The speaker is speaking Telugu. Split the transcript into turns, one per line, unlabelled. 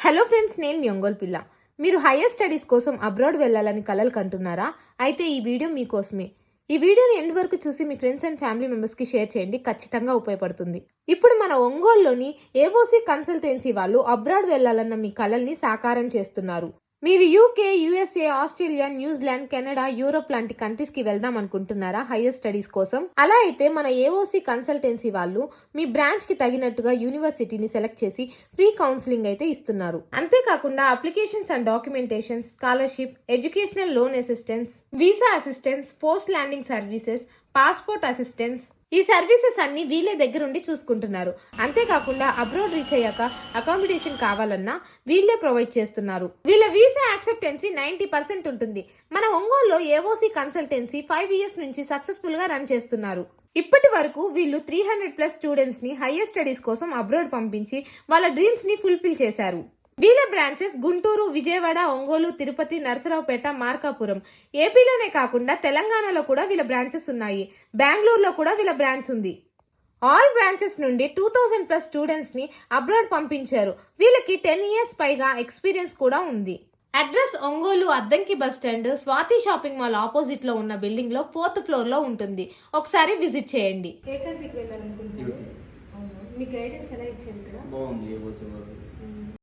హలో ఫ్రెండ్స్, నేను మీ ఒంగోలు పిల్ల. మీరు హైయర్ స్టడీస్ కోసం అబ్రాడ్ వెళ్ళాలని కలలు కంటున్నారా? అయితే ఈ వీడియో మీకోసమే. ఈ వీడియోని ఎండ్ వరకు చూసి మీ ఫ్రెండ్స్ అండ్ ఫ్యామిలీ మెంబర్స్కి షేర్ చేయండి, ఖచ్చితంగా ఉపయోగపడుతుంది. ఇప్పుడు మన ఒంగోలులోని ఏఓసి కన్సల్టెన్సీ వాళ్ళు అబ్రాడ్ వెళ్ళాలన్న మీ కలల్ని సాకారం చేస్తున్నారు. మీరు UK, USA, Australia, New Zealand, Canada, Europe లాంటి కంట్రీస్ కి వెళ్దాం అనుకుంటున్నారా హైయర్ స్టడీస్ కోసం? అలా అయితే మన ఏఓసి కన్సల్టెన్సీ వాళ్ళు మీ బ్రాంచ్ కి తగినట్టుగా యూనివర్సిటీని సెలెక్ట్ చేసి ఫ్రీ కౌన్సిలింగ్ అయితే ఇస్తున్నారు. అంతేకాకుండా applications and documentation, scholarship, educational loan assistance, visa assistance, post landing services, passport assistance, ఈ సర్వీసెస్ అన్ని వీళ్ళే దగ్గరుండి చూసుకుంటున్నారు. అంతేకాకుండా అబ్రాడ్ రీచ్ అయ్యాక అకామిడేషన్ కావాలన్నా వీళ్ళే ప్రొవైడ్ చేస్తున్నారు. వీళ్ళ వీసా యాక్సెప్టెన్సీ 90% ఉంటుంది. మన ఒంగోలులో ఏఓసి కన్సల్టెన్సీ 5 years నుంచి సక్సెస్ఫుల్ గా రన్ చేస్తున్నారు. ఇప్పటి వరకు వీళ్ళు 300+ స్టూడెంట్స్ ని హైయర్ స్టడీస్ కోసం అబ్రాడ్ పంపించి వాళ్ళ డ్రీమ్స్ ని ఫుల్ఫిల్ చేశారు. వీళ్ళ బ్రాంచెస్ గుంటూరు, విజయవాడ, ఒంగోలు, తిరుపతి, నరసరావుపేట, మార్కాపురం, ఏపీలోనే కాకుండా తెలంగాణలో కూడా వీళ్ళ బ్రాంచెస్ ఉన్నాయి. బెంగళూరులో కూడా వీళ్ళ బ్రాంచ్ ఉంది. ఆల్ బ్రాంచెస్ నుండి 2000+ స్టూడెంట్స్ ని అబ్రాడ్ పంపించారు. వీళ్ళకి 10 years పైగా ఎక్స్పీరియన్స్ కూడా ఉంది. Address Ongole Addanki bus stand, Swathi shopping mall opposite లో ఉన్న బిల్డింగ్ లో 4th floor లో ఉంటుంది. ఒకసారి విజిట్ చేయండి. ఏ కంట్రీకి వెళ్ళాలనుకుంటున్నారు? మీ గైడెన్స్ ఎలా ఇచ్చారు ఇక్కడ?
బాగుంది.